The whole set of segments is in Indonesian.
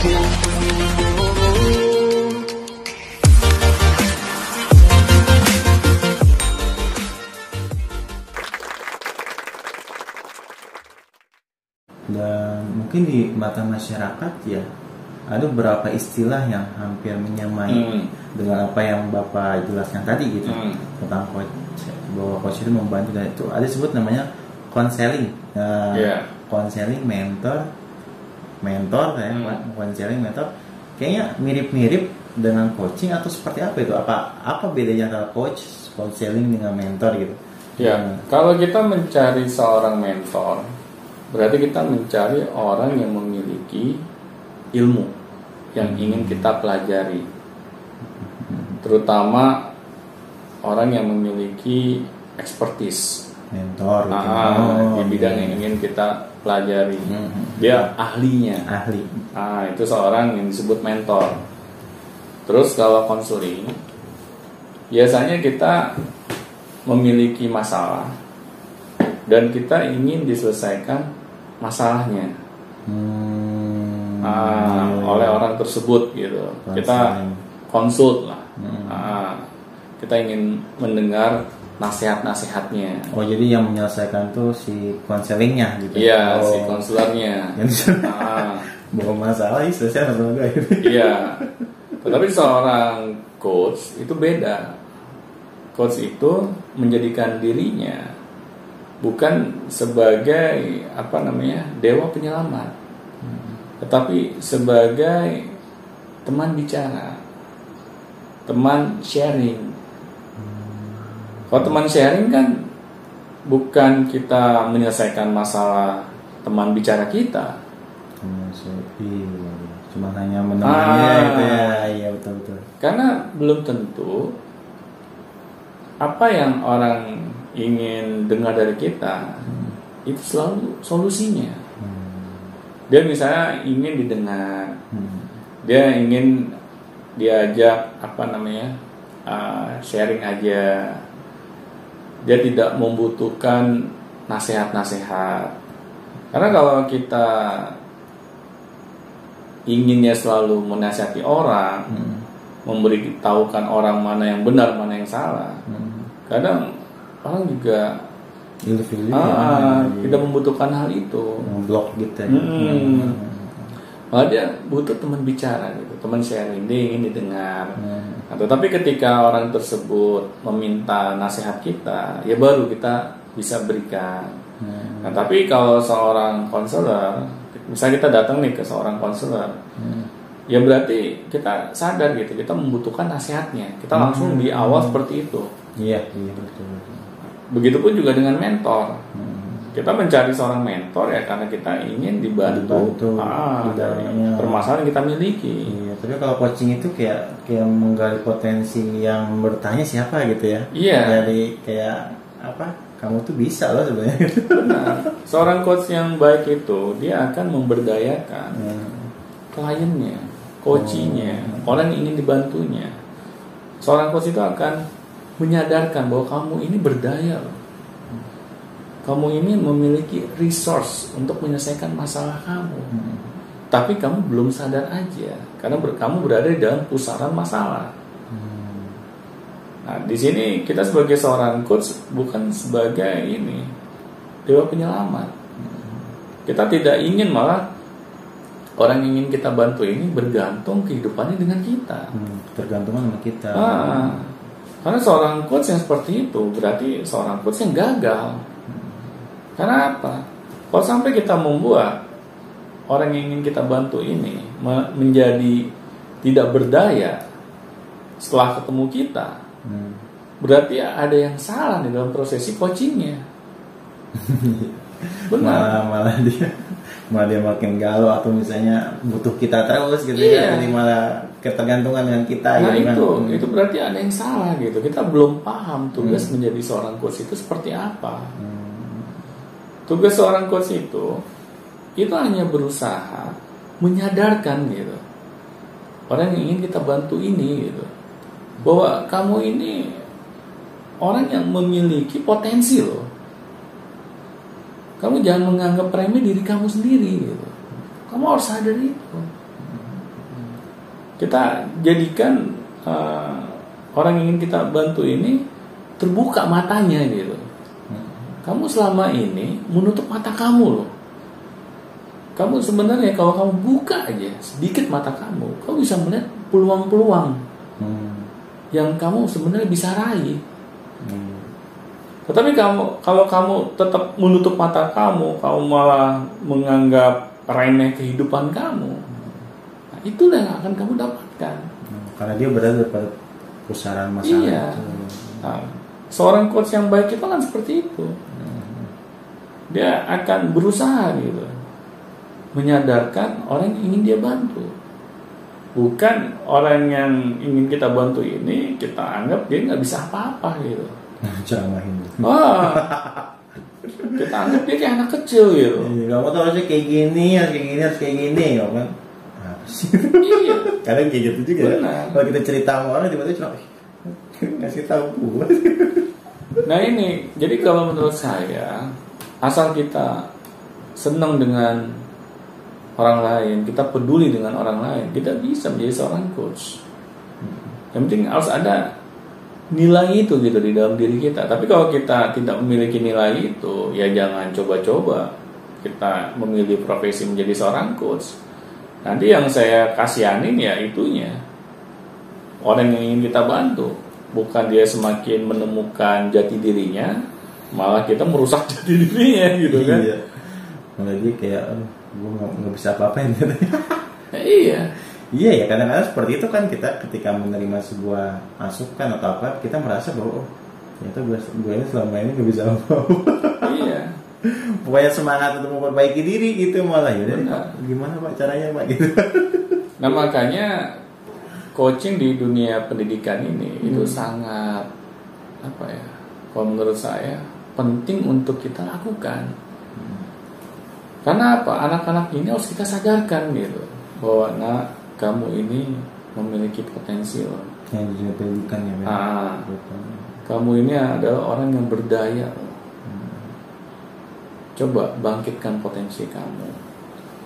Dan mungkin di mata masyarakat ya ada beberapa istilah yang hampir menyamai dengan apa yang Bapak jelaskan tadi gitu tentang coach, bahwa coach itu membantu, dan itu ada disebut namanya konseling, konseling, mentor ya, konseling, mentor, kayaknya mirip-mirip dengan coaching atau seperti apa itu? Apa bedanya antara coach, konseling dengan mentor gitu? Ya, kalau kita mencari seorang mentor, berarti kita mencari orang yang memiliki ilmu yang ingin kita pelajari, terutama orang yang memiliki expertise mentor di bidang yang ingin kita pelajari. Dia ahli. Itu seorang yang disebut mentor. Terus kalau konseling, biasanya kita memiliki masalah dan kita ingin diselesaikan masalahnya oleh orang tersebut gitu. Kita konsult lah. Kita ingin mendengar nasihat-nasihatnya. Oh, jadi yang menyelesaikan tuh si konselingnya gitu? Iya, si konselornya. Bawa masalah, selesai masalah gue. Iya. Tetapi seorang coach itu beda. Coach itu menjadikan dirinya bukan sebagai dewa penyelamat, tetapi sebagai teman bicara, teman sharing. Kalau teman sharing kan bukan kita menyelesaikan masalah teman bicara kita, cuma hanya menemani gitu ya. Iya, betul. Karena belum tentu apa yang orang ingin dengar dari kita itu selalu solusinya. Dia misalnya ingin didengar, dia ingin diajak sharing aja, dia tidak membutuhkan nasihat-nasihat. Karena kalau kita inginnya selalu menasihati orang, memberitahukan orang mana yang benar, mana yang salah, kadang orang juga tidak membutuhkan hal itu, blok gitu. Malah dia butuh teman bicara gitu, teman sharing, dia ingin didengar. Tetapi ketika orang tersebut meminta nasihat kita, ya baru kita bisa berikan. Tapi kalau seorang konselor, misalnya kita datang nih ke seorang konselor, ya berarti kita sadar gitu, kita membutuhkan nasihatnya. Kita langsung di awal seperti itu. Iya, betul. Begitupun juga dengan mentor. Kita mencari seorang mentor ya karena kita ingin dibantu dari permasalahan yang kita miliki. Iya, tapi kalau coaching itu kayak menggali potensi yang bertanya siapa gitu ya. Iya. Dari kayak kamu tuh bisa loh sebenarnya. Benar. Seorang coach yang baik itu dia akan memberdayakan kliennya, coachingnya, orang yang ingin dibantunya. Seorang coach itu akan menyadarkan bahwa kamu ini berdaya loh. Kamu ini memiliki resource untuk menyelesaikan masalah kamu. Tapi kamu belum sadar aja karena kamu berada di dalam pusaran masalah. Nah, di sini kita sebagai seorang coach bukan sebagai dewa penyelamat. Kita tidak ingin malah orang yang ingin kita bantu ini bergantung kehidupannya dengan kita. Tergantungan sama kita. Karena seorang coach yang seperti itu berarti seorang coach yang gagal. Karena apa? Kalau sampai kita membuat orang yang ingin kita bantu ini menjadi tidak berdaya setelah ketemu kita, berarti ada yang salah di dalam prosesi coachingnya. Benar. Malah dia makin galau, atau misalnya butuh kita terus gitu ya, jadi malah ketergantungan dengan kita. Nah itu berarti ada yang salah gitu. Kita belum paham tugas menjadi seorang coach itu seperti apa. Tugas seorang coach itu hanya berusaha menyadarkan gitu orang yang ingin kita bantu ini gitu, bahwa kamu ini orang yang memiliki potensi loh. Kamu jangan menganggap remeh diri kamu sendiri gitu. Kamu harus sadar itu. kita jadikan orang yang ingin kita bantu ini terbuka matanya gitu. Kamu selama ini menutup mata kamu loh. Kamu sebenarnya kalau kamu buka aja sedikit mata kamu bisa melihat peluang-peluang yang kamu sebenarnya bisa raih. Tetapi kalau kamu tetap menutup mata kamu malah menganggap remeh kehidupan kamu, nah, itulah yang akan kamu dapatkan. Karena dia berada pada pusaran masalah. Iya. Nah, seorang coach yang baik itu kan seperti itu. Dia akan berusaha gitu, menyadarkan orang yang ingin dia bantu. Bukan orang yang ingin kita bantu ini kita anggap dia nggak bisa apa-apa gitu. Ceramahin. Kita anggap dia kayak anak kecil gitu. Kamu tuh harusnya kayak gini, harus kayak gini, kan? Iya. Kadang kayak gitu juga. Benar. Kalau kita cerita sama orang tiba-tiba cuma ngasih tahu gue. Nah ini, jadi kalau menurut saya, asal kita senang dengan orang lain, kita peduli dengan orang lain, kita bisa menjadi seorang coach. Yang penting harus ada nilai itu gitu di dalam diri kita. Tapi kalau kita tidak memiliki nilai itu, ya jangan coba-coba kita memilih profesi menjadi seorang coach. Nanti yang saya kasihanin ya itunya, orang yang ingin kita bantu. Bukan dia semakin menemukan jati dirinya, malah kita merusak jati dirinya gitu kan. Iya. Malah dia kayak gue nggak bisa apa-apain gitu. Iya. Iya ya, kadang-kadang seperti itu kan, kita ketika menerima sebuah masukan atau apa, kita merasa bahwa ternyata gue ini selama ini gak bisa apa-apa. Iya. Pokoknya semangat untuk memperbaiki diri gitu, malah ya gimana Pak caranya Pak gitu. Nah makanya coaching di dunia pendidikan ini itu sangat kalau menurut saya penting untuk kita lakukan. Karena apa? Anak-anak ini harus kita sadarkan gitu bahwa kamu ini memiliki potensi loh. Yang di dunia pendidikan ya. Kamu ini adalah orang yang berdaya loh. Coba bangkitkan potensi kamu,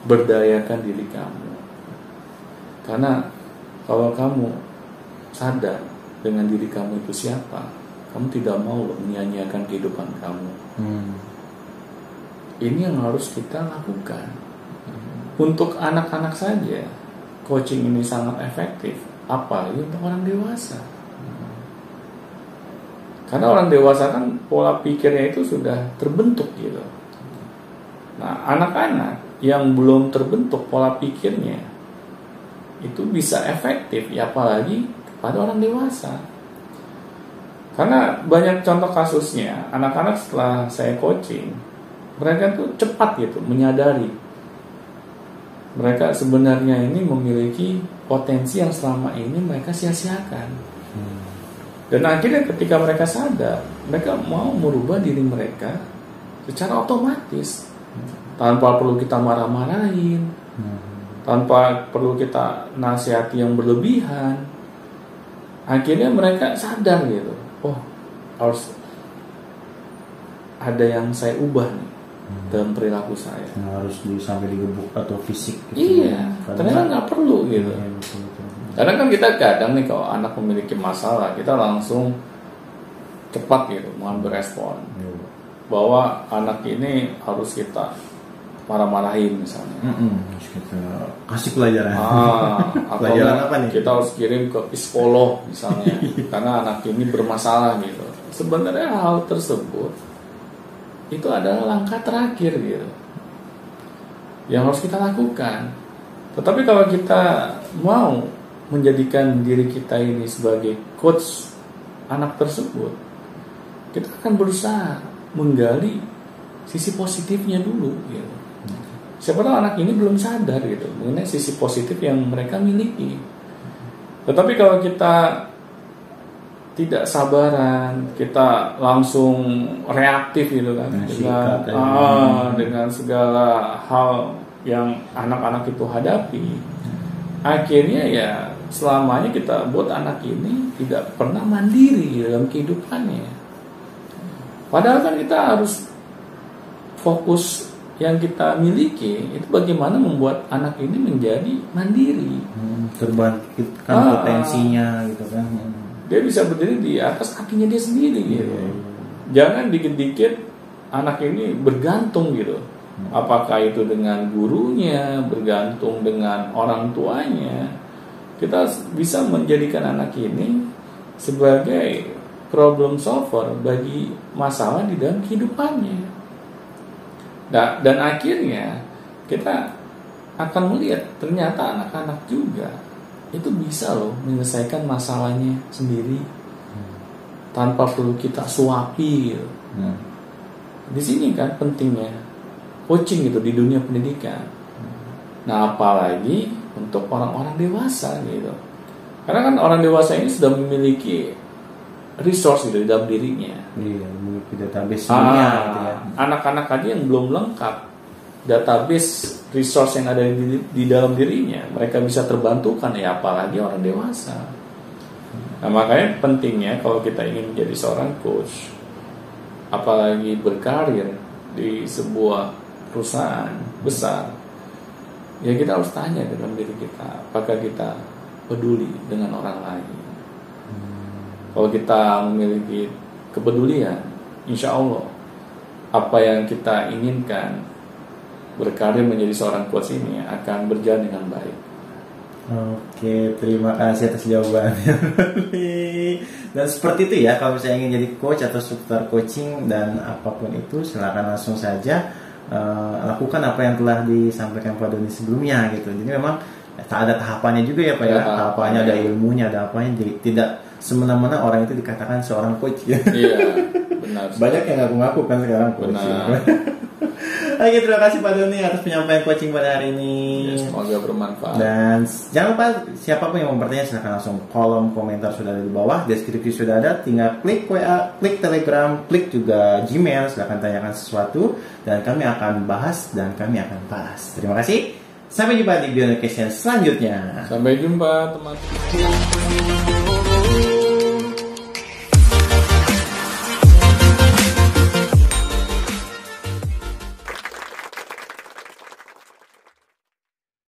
berdayakan diri kamu. Karena kalau kamu sadar dengan diri kamu itu siapa, kamu tidak mau loh menyanyiakan kehidupan kamu. Ini yang harus kita lakukan. Untuk anak-anak saja coaching ini sangat efektif, apalagi untuk orang dewasa. Karena orang dewasa kan pola pikirnya itu sudah terbentuk gitu. Nah, anak-anak yang belum terbentuk pola pikirnya itu bisa efektif, ya apalagi kepada orang dewasa. Karena banyak contoh kasusnya, anak-anak setelah saya coaching, mereka tuh cepat gitu menyadari mereka sebenarnya ini memiliki potensi yang selama ini mereka sia-siakan. Dan akhirnya ketika mereka sadar, mereka mau merubah diri mereka secara otomatis, tanpa perlu kita marah-marahin, tanpa perlu kita nasihati yang berlebihan. Akhirnya mereka sadar gitu, oh harus ada yang saya ubah nih dalam perilaku saya. Harus sampai digebuk atau fisik gitu. Iya, ternyata nggak perlu gitu. Iya, betul. Karena kan kita kadang nih kalau anak memiliki masalah, kita langsung cepat gitu mengambil respon. Bahwa anak ini harus kita marah-marahin misalnya. Harus kita kasih pelajaran. Pelajaran apa nih? Kita harus kirim ke psikolog misalnya. Karena anak ini bermasalah gitu. Sebenarnya hal tersebut itu adalah langkah terakhir gitu yang harus kita lakukan. Tetapi kalau kita mau menjadikan diri kita ini sebagai coach anak tersebut, kita akan berusaha menggali sisi positifnya dulu gitu. Siapa tahu anak ini belum sadar gitu mengenai sisi positif yang mereka miliki. Tetapi kalau kita tidak sabaran, kita langsung reaktif gitu kan, dengan segala hal yang anak-anak itu hadapi, akhirnya ya selamanya kita buat anak ini tidak pernah mandiri dalam kehidupannya. Padahal kan kita harus fokus yang kita miliki itu bagaimana membuat anak ini menjadi mandiri, terbangkitkan potensinya gitu kan. Dia bisa berdiri di atas kakinya dia sendiri gitu. Jangan dikit-dikit anak ini bergantung gitu. Apakah itu dengan gurunya, bergantung dengan orang tuanya. Kita bisa menjadikan anak ini sebagai problem solver bagi masalah di dalam kehidupannya. Nah, dan akhirnya kita akan melihat ternyata anak-anak juga itu bisa loh menyelesaikan masalahnya sendiri tanpa perlu kita suapi gitu. Di sini kan pentingnya coaching gitu di dunia pendidikan. Nah, apalagi untuk orang-orang dewasa gitu. Karena kan orang dewasa ini sudah memiliki resource gitu di dalam dirinya. Iya, memiliki database gitu ya. Anak-anak tadi yang belum lengkap database resource yang ada di dalam dirinya, mereka bisa terbantukan, ya apalagi orang dewasa. Nah, makanya pentingnya kalau kita ingin menjadi seorang coach, apalagi berkarir di sebuah perusahaan besar, ya kita harus tanya dalam diri kita, apakah kita peduli dengan orang lain. Kalau kita memiliki kepedulian, insya Allah apa yang kita inginkan berkarir menjadi seorang coach ini akan berjalan dengan baik. Oke, terima kasih atas jawabannya. Dan seperti itu ya, kalau misalnya ingin jadi coach atau instruktur coaching dan apapun itu, silakan langsung saja lakukan apa yang telah disampaikan Pak Doni sebelumnya gitu. Jadi memang tak ada tahapannya juga ya Pak ya, tahapannya ada ilmunya, ada apanya. Jadi tidak semena-mena orang itu dikatakan seorang coach ya. Iya, benar. Banyak yang ngaku-ngaku kan sekarang coach. Benar. Oke, terima kasih Pak Doni atas penyampaian coaching pada hari ini. Ya, semoga bermanfaat. Dan jangan lupa siapapun yang mau bertanya silahkan langsung kolom komentar sudah ada di bawah, deskripsi sudah ada, tinggal klik WA, klik Telegram, klik juga Gmail, silahkan tanyakan sesuatu dan kami akan bahas dan kami akan balas. Terima kasih. Sampai jumpa di Beyond Education selanjutnya. Sampai jumpa teman-teman.